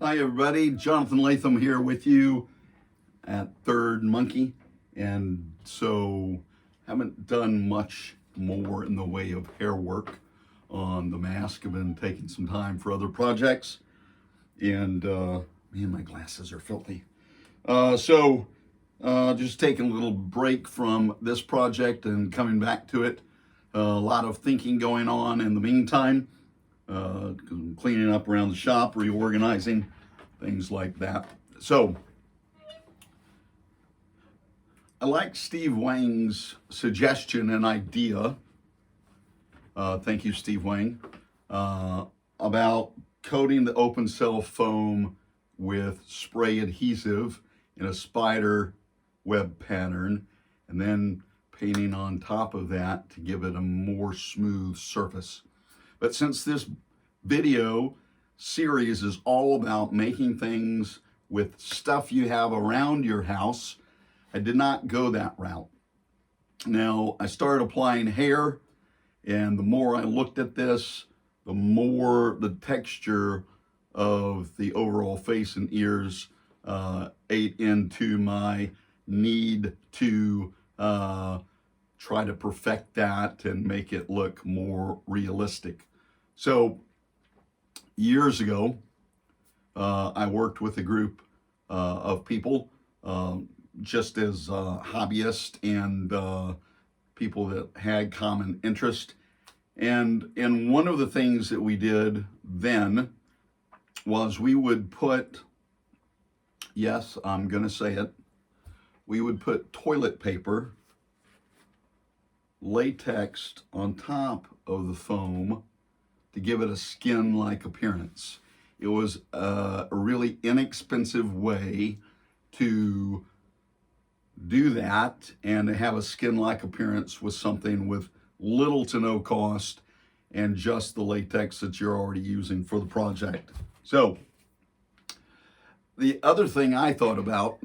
Hi everybody, Jonathan Latham here with you at Third Monkey. And so haven't done much more in the way of hair work on the mask. I've been taking some time for other projects. And man, my glasses are filthy. Just taking a little break from this project and coming back to it. A lot of thinking going on in the meantime. Cleaning up around the shop, reorganizing, things like that. So, I like Steve Wang's suggestion and idea. Thank you, Steve Wang, about coating the open cell foam with spray adhesive in a spider web pattern, and then painting on top of that to give it a more smooth surface. But since this video series is all about making things with stuff you have around your house, I did not go that route. Now, I started applying hair, and the more I looked at this, the more the texture of the overall face and ears ate into my need to try to perfect that and make it look more realistic. So years ago, I worked with a group of people just as hobbyists and people that had common interest. And one of the things that we did then was we would put, yes, I'm going to say it, we would put toilet paper, latex on top of the foam to give it a skin-like appearance. It was a really inexpensive way to do that and to have a skin-like appearance with something with little to no cost and just the latex that you're already using for the project. So the other thing I thought about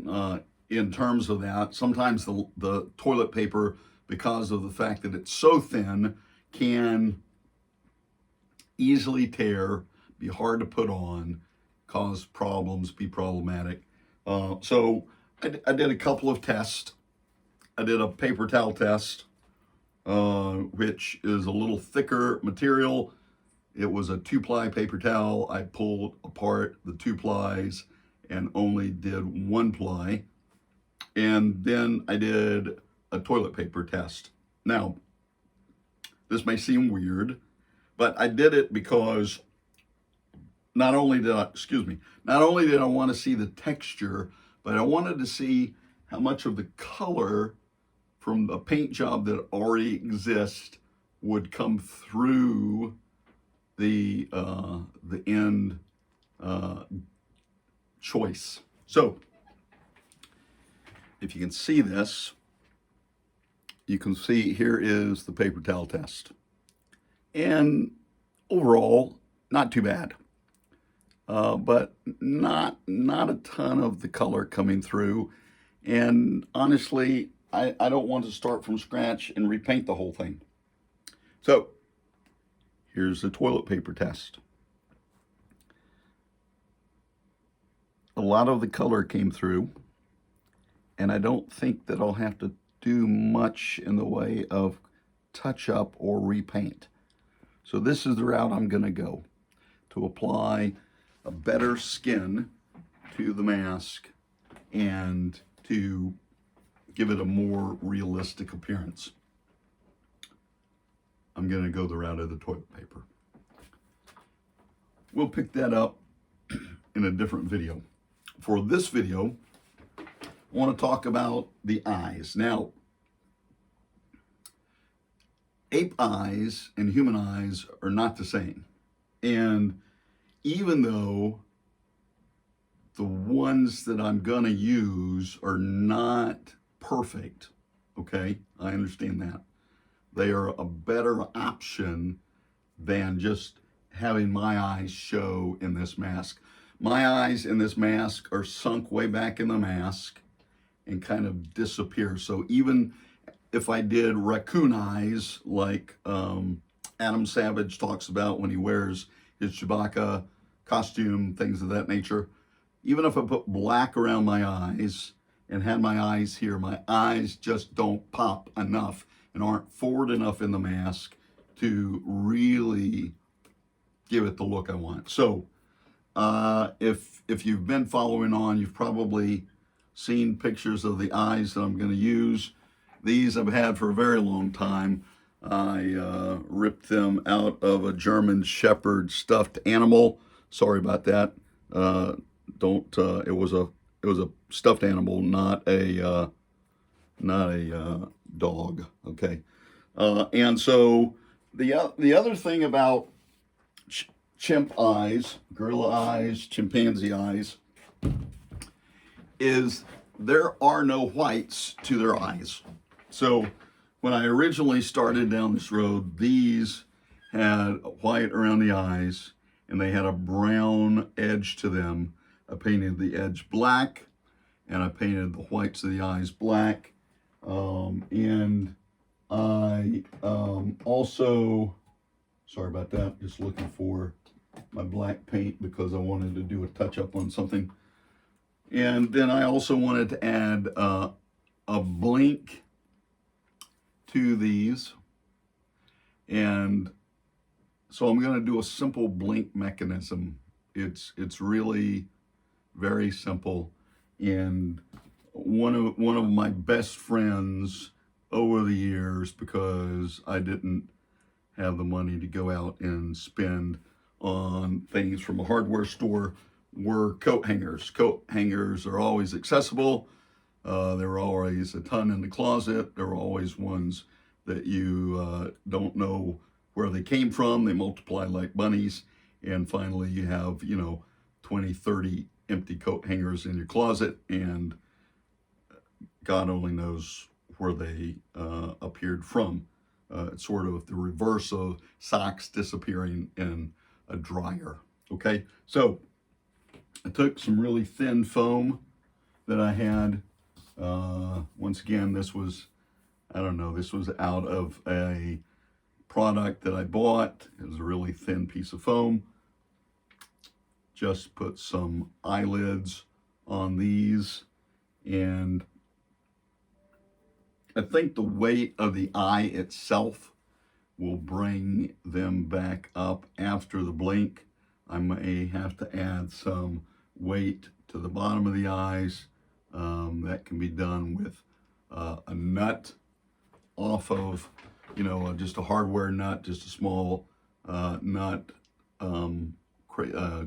in terms of that, sometimes the toilet paper, because of the fact that it's so thin, can easily tear, be hard to put on, cause problems, be problematic. So I did a couple of tests. I did a paper towel test, which is a little thicker material. It was a 2-ply paper towel. I pulled apart the 2 plies and only did 1 ply. And then I did a toilet paper test. Now, this may seem weird, but I did it because not only did I want to see the texture, but I wanted to see how much of the color from the paint job that already exists would come through the end choice. So, if you can see this, you can see here is the paper towel test. And overall, not too bad. But not a ton of the color coming through. And honestly, I don't want to start from scratch and repaint the whole thing. So here's the toilet paper test. A lot of the color came through, and I don't think that I'll have to do much in the way of touch up or repaint. So this is the route I'm going to go to apply a better skin to the mask and to give it a more realistic appearance. I'm going to go the route of the toilet paper. We'll pick that up in a different video. For this video, I want to talk about the eyes. Now, ape eyes and human eyes are not the same. And even though the ones that I'm gonna use are not perfect, okay, I understand that. They are a better option than just having my eyes show in this mask. My eyes in this mask are sunk way back in the mask and kind of disappear. So even if I did raccoon eyes, like Adam Savage talks about when he wears his Chewbacca costume, things of that nature. Even if I put black around my eyes and had my eyes here, my eyes just don't pop enough and aren't forward enough in the mask to really give it the look I want. So if you've been following on, you've probably seen pictures of the eyes that I'm going to use. These I've had for a very long time. I ripped them out of a German Shepherd stuffed animal. Sorry about that. It was a stuffed animal, not a dog. Okay. And so the other thing about chimp eyes, gorilla eyes, chimpanzee eyes, is there are no whites to their eyes. So when I originally started down this road, these had white around the eyes and they had a brown edge to them. I painted the edge black and I painted the whites of the eyes black. And I also, sorry about that, just looking for my black paint because I wanted to do a touch up on something. And then I also wanted to add a blink to these. And so I'm going to do a simple blink mechanism. It's really very simple. And one of my best friends over the years, because I didn't have the money to go out and spend on things from a hardware store, were coat hangers. Coat hangers are always accessible. There are always a ton in the closet. There are always ones that you don't know where they came from. They multiply like bunnies. And finally you have, 20, 30 empty coat hangers in your closet, and God only knows where they appeared from. It's sort of the reverse of socks disappearing in a dryer. Okay, so I took some really thin foam that I had. Once again, this was out of a product that I bought. It was a really thin piece of foam. Just put some eyelids on these, and I think the weight of the eye itself will bring them back up after the blink. I may have to add some weight to the bottom of the eyes. That can be done with a nut off of, just a hardware nut, just a small nut,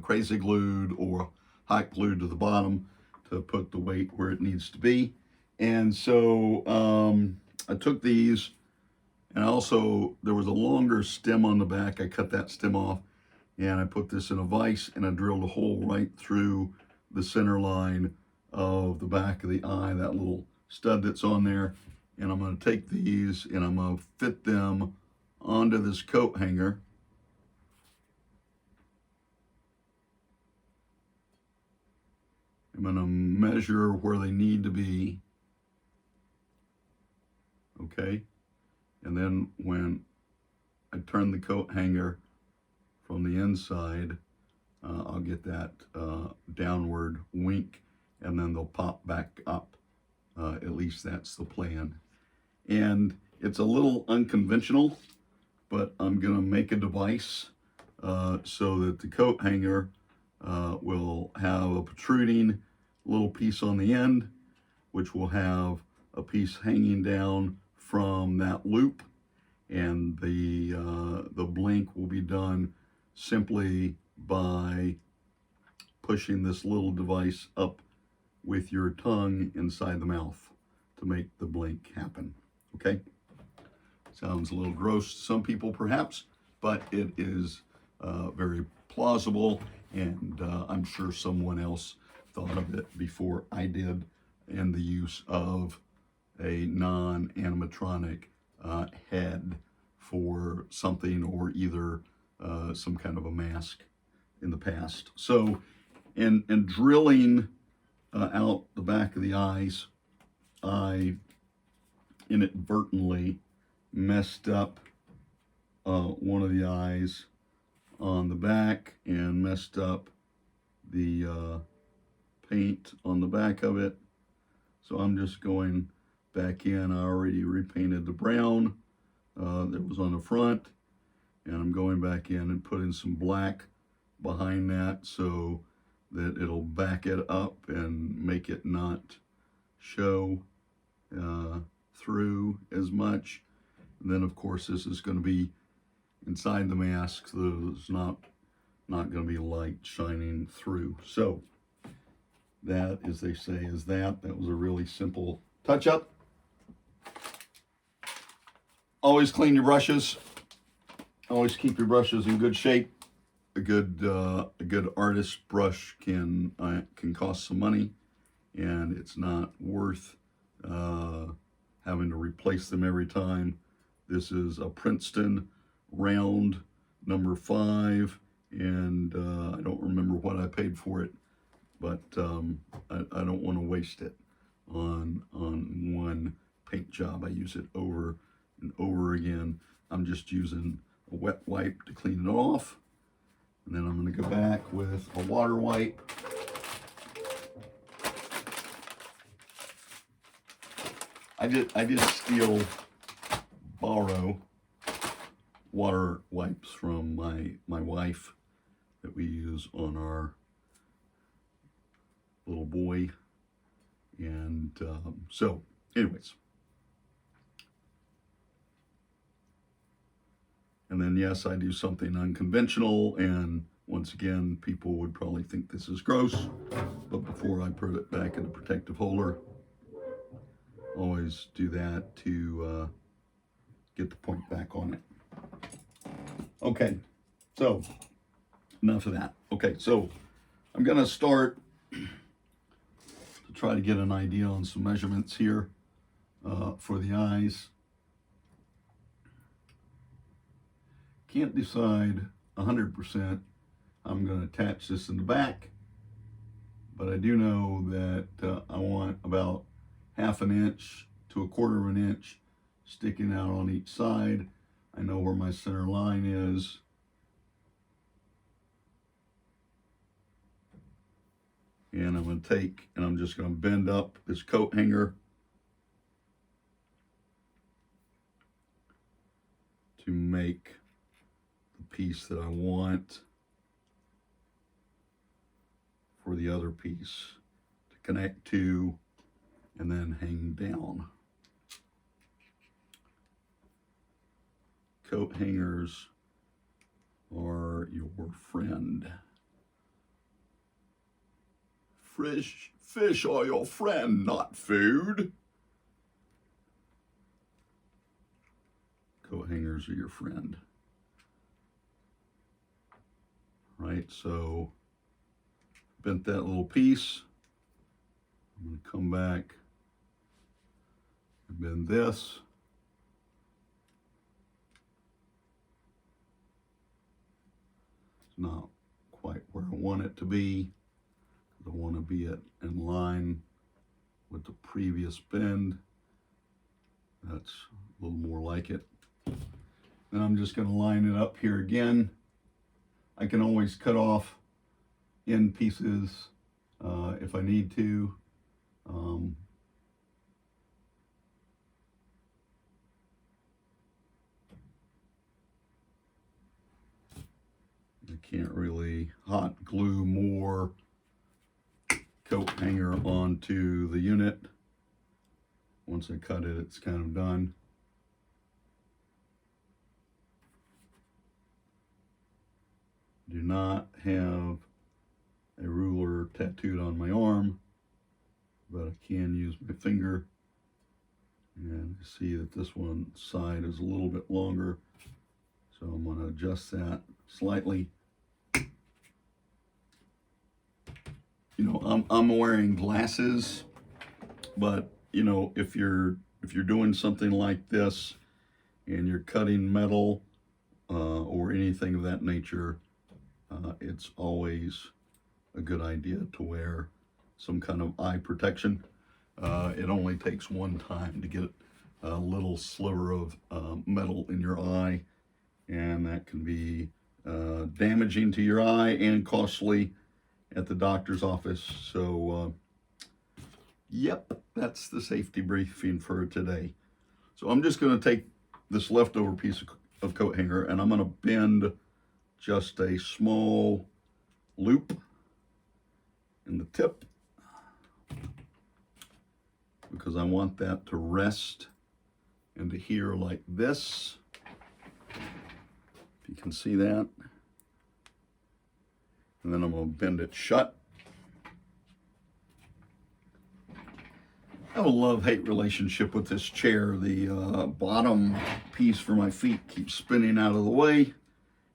crazy glued or hot glued to the bottom to put the weight where it needs to be. And so I took these, and also there was a longer stem on the back. I cut that stem off, and I put this in a vise, and I drilled a hole right through the center line of the back of the eye, that little stud that's on there. And I'm going to take these and I'm going to fit them onto this coat hanger. I'm going to measure where they need to be. Okay. And then when I turn the coat hanger from the inside, I'll get that downward wink, and then they'll pop back up. At least that's the plan. And it's a little unconventional, but I'm going to make a device so that the coat hanger will have a protruding little piece on the end, which will have a piece hanging down from that loop, and the blink will be done simply by pushing this little device up with your tongue inside the mouth to make the blink happen. Okay? Sounds a little gross to some people perhaps, but it is very plausible, and I'm sure someone else thought of it before I did, in the use of a non-animatronic head for something, or either some kind of a mask in the past. So in drilling out the back of the eyes, I inadvertently messed up one of the eyes on the back and messed up the paint on the back of it. So I'm just going back in. I already repainted the brown that was on the front, and I'm going back in and putting some black behind that so that it'll back it up and make it not show through as much. And then of course this is going to be inside the mask, so there's not going to be light shining through. So that, as they say, is that. That was a really simple touch up. Always clean your brushes. Always keep your brushes in good shape. A good artist brush can cost some money, and it's not worth having to replace them every time. This is a Princeton round number 5, and I don't remember what I paid for it, but I don't want to waste it on one paint job. I use it over and over again. I'm just using a wet wipe to clean it off, and then I'm going to go back with a water wipe. I did borrow water wipes from my wife that we use on our little boy, and so anyways, and then yes, I do something unconventional, and once again people would probably think this is gross, but before I put it back in the protective holder, always do that to get the point back on it. Okay, so enough of that. Okay, so I'm gonna start to try to get an idea on some measurements here for the eyes. Can't decide 100%. I'm going to attach this in the back, but I do know that I want about 1/2 inch to 1/4 inch sticking out on each side. I know where my center line is. And I'm going to take, and I'm just going to bend up this coat hanger to make the piece that I want for the other piece to connect to and then hang down. Coat hangers are your friend. Fish are your friend, not food. Coat hangers are your friend. Right, so bent that little piece. I'm going to come back and bend this. It's not quite where I want it to be. I want to be in line with the previous bend. That's a little more like it. Then I'm just going to line it up here again. I can always cut off end pieces if I need to. I can't really hot glue more coat hanger onto the unit. Once I cut it, it's kind of done. Do not have a ruler tattooed on my arm, but I can use my finger. And I see that this one side is a little bit longer, so I'm going to adjust that slightly. You know, I'm wearing glasses, but you know, if you're doing something like this and you're cutting metal or anything of that nature, it's always a good idea to wear some kind of eye protection. It only takes one time to get a little sliver of metal in your eye, and that can be damaging to your eye and costly. at the doctor's office. So, yep, that's the safety briefing for today. So I'm just going to take this leftover piece of coat hanger and I'm going to bend just a small loop in the tip because I want that to rest into here like this. If you can see that. And then I'm going to bend it shut. I have a love-hate relationship with this chair. The bottom piece for my feet keeps spinning out of the way,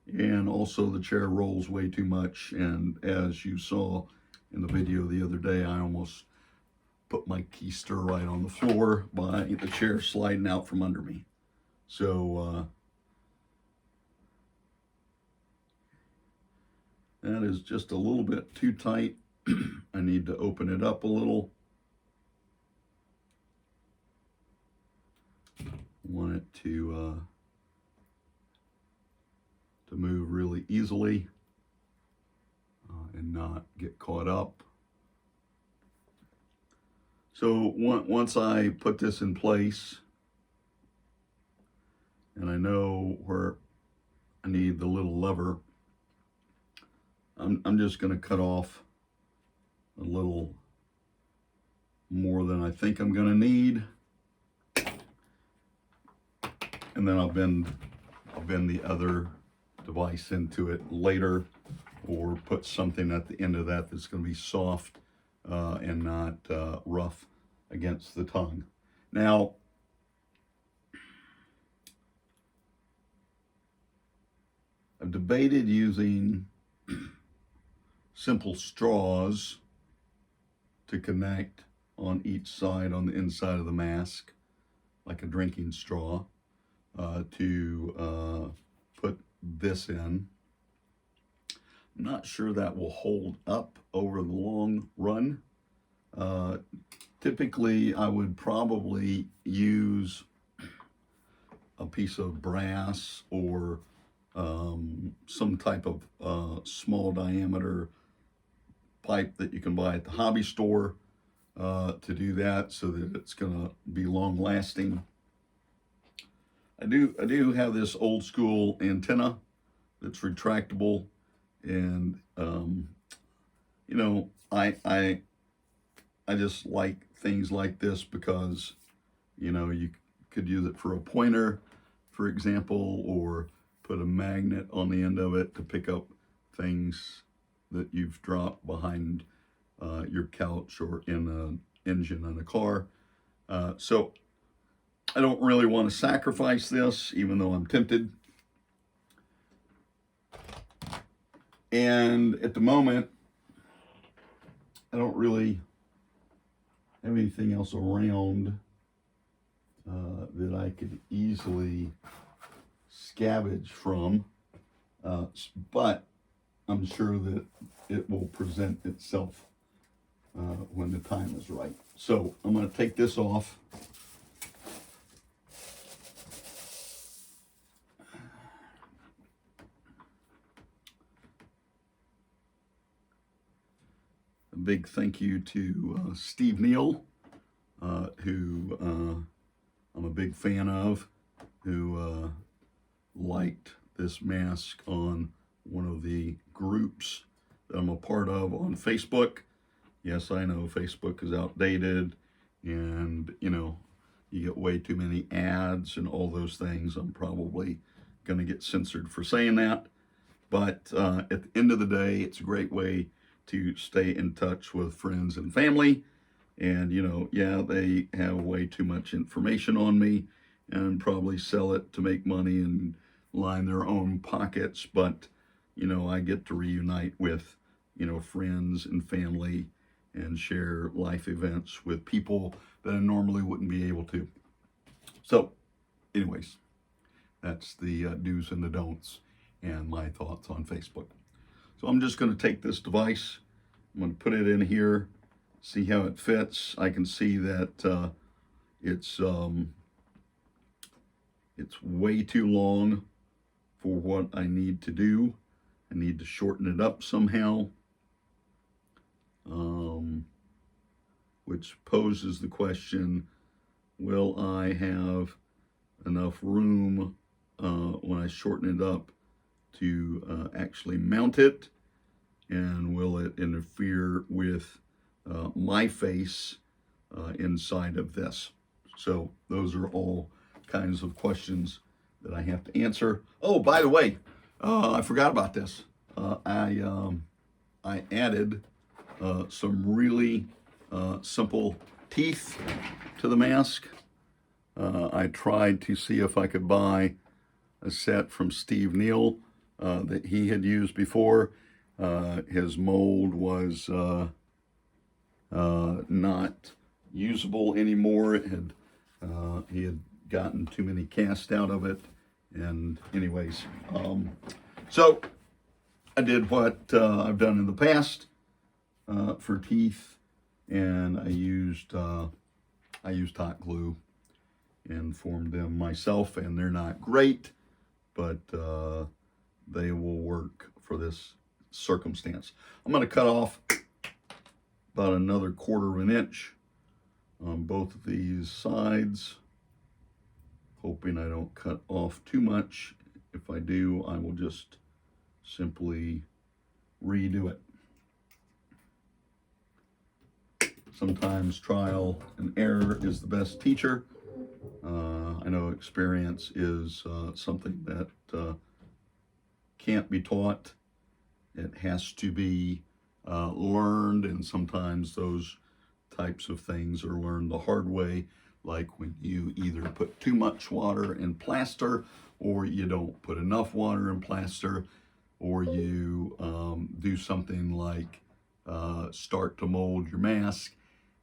and also the chair rolls way too much. And as you saw in the video the other day, I almost put my keister right on the floor by the chair sliding out from under me. So that is just a little bit too tight. I need to open it up a little. Want it to move really easily and not get caught up. So once I put this in place and I know where I need the little lever, I'm just going to cut off a little more than I think I'm going to need. And then I'll bend the other device into it later, or put something at the end of that that's going to be soft and not rough against the tongue. Now, I've debated using simple straws to connect on each side on the inside of the mask, like a drinking straw. To put this in. I'm not sure that will hold up over the long run. Typically, I would probably use a piece of brass or some type of small diameter pipe that you can buy at the hobby store to do that, so that it's going to be long lasting. I do have this old school antenna that's retractable, and you know, I just like things like this because, you know, you could use it for a pointer, for example, or put a magnet on the end of it to pick up things that you've dropped behind your couch or in an engine in a car. So I don't really want to sacrifice this, even though I'm tempted. And at the moment, I don't really have anything else around that I could easily scavenge from. But I'm sure that it will present itself when the time is right. So I'm going to take this off. A big thank you to Steve Neal, who I'm a big fan of, who liked this mask on one of the groups that I'm a part of on Facebook. Yes, I know Facebook is outdated, and you know, you get way too many ads and all those things. I'm probably going to get censored for saying that. But at the end of the day, it's a great way to stay in touch with friends and family. And, you know, yeah, they have way too much information on me and probably sell it to make money and line their own pockets. But, you know, I get to reunite with, you know, friends and family and share life events with people that I normally wouldn't be able to. So, anyways, that's the do's and the don'ts and my thoughts on Facebook. So I'm just going to take this device, I'm going to put it in here, see how it fits. I can see that it's way too long for what I need to do. I need to shorten it up somehow. which poses the question, will I have enough room when I shorten it up to actually mount it? And will it interfere with my face inside of this? So those are all kinds of questions that I have to answer. Oh, by the way, I forgot about this. I added some really simple teeth to the mask. I tried to see if I could buy a set from Steve Neal that he had used before. His mold was not usable anymore. He had gotten too many casts out of it. And anyways, so I did what I've done in the past for teeth, and I used hot glue and formed them myself, and they're not great, but they will work for this circumstance. I'm going to cut off about another 1/4 of an inch on both of these sides, hoping I don't cut off too much. If I do, I will just simply redo it. Sometimes trial and error is the best teacher. I know experience is something that can't be taught. It has to be learned, and sometimes those types of things are learned the hard way, like when you either put too much water in plaster, or you don't put enough water in plaster, or you do something like start to mold your mask,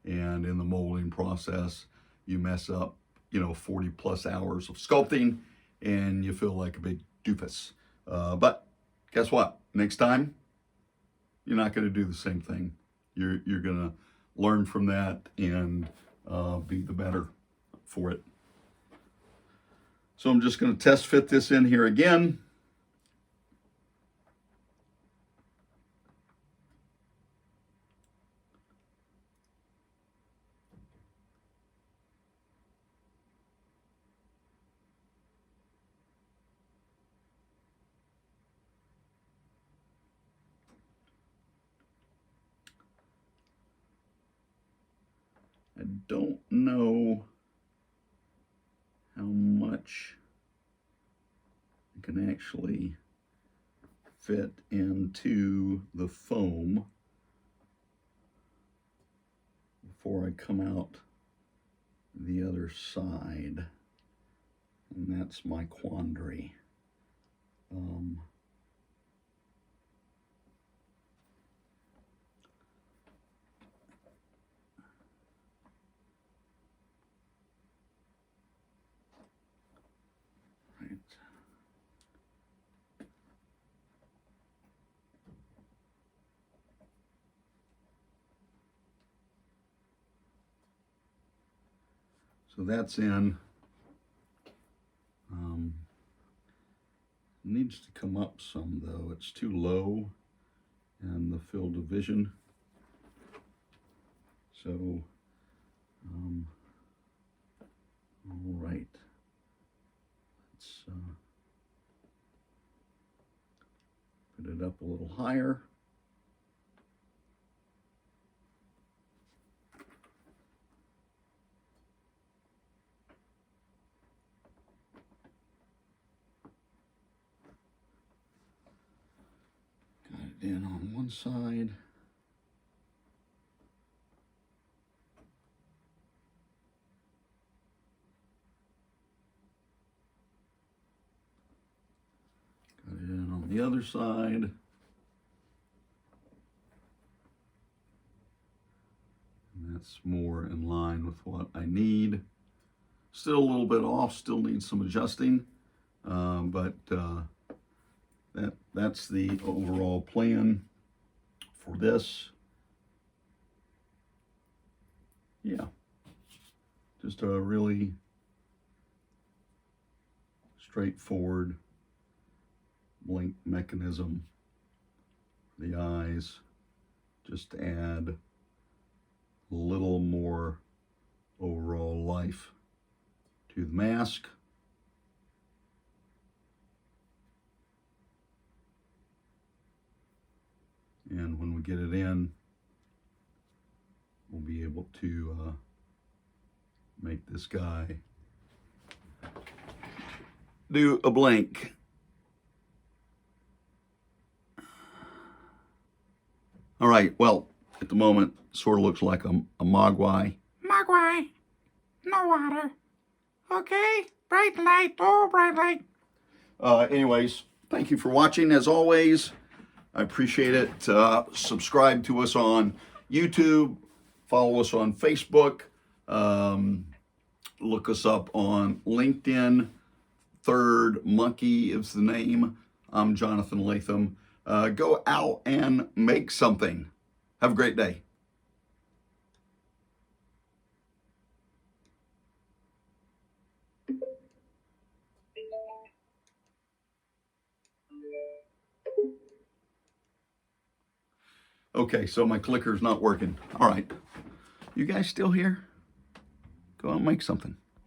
and in the molding process you mess up 40 plus hours of sculpting, and you feel like a big doofus. But guess what? Next time, you're not going to do the same thing. You're going to learn from that and be the better for it. So I'm just going to test fit this in here again. I don't know how much I can actually fit into the foam before I come out the other side, and that's my quandary. Right. So that's in. Needs to come up some though. It's too low in the field of vision. So, all right. Let's put it up a little higher. In on one side. Got it in on the other side. And that's more in line with what I need. Still a little bit off, still needs some adjusting, but that's the overall plan for this. Yeah, just a really straightforward blink mechanism, the eyes, just add a little more overall life to the mask. And when we get it in, we'll be able to make this guy do a blink. All right, well, at the moment, sort of looks like a mogwai. Mogwai. No water. Okay. Bright light. Oh, bright light. Anyways, thank you for watching as always. I appreciate it. Subscribe to us on YouTube. Follow us on Facebook. Look us up on LinkedIn. Third Monkey is the name. I'm Jonathan Latham. Go out and make something. Have a great day. Okay, so my clicker's not working. All right. You guys still here? Go out and make something.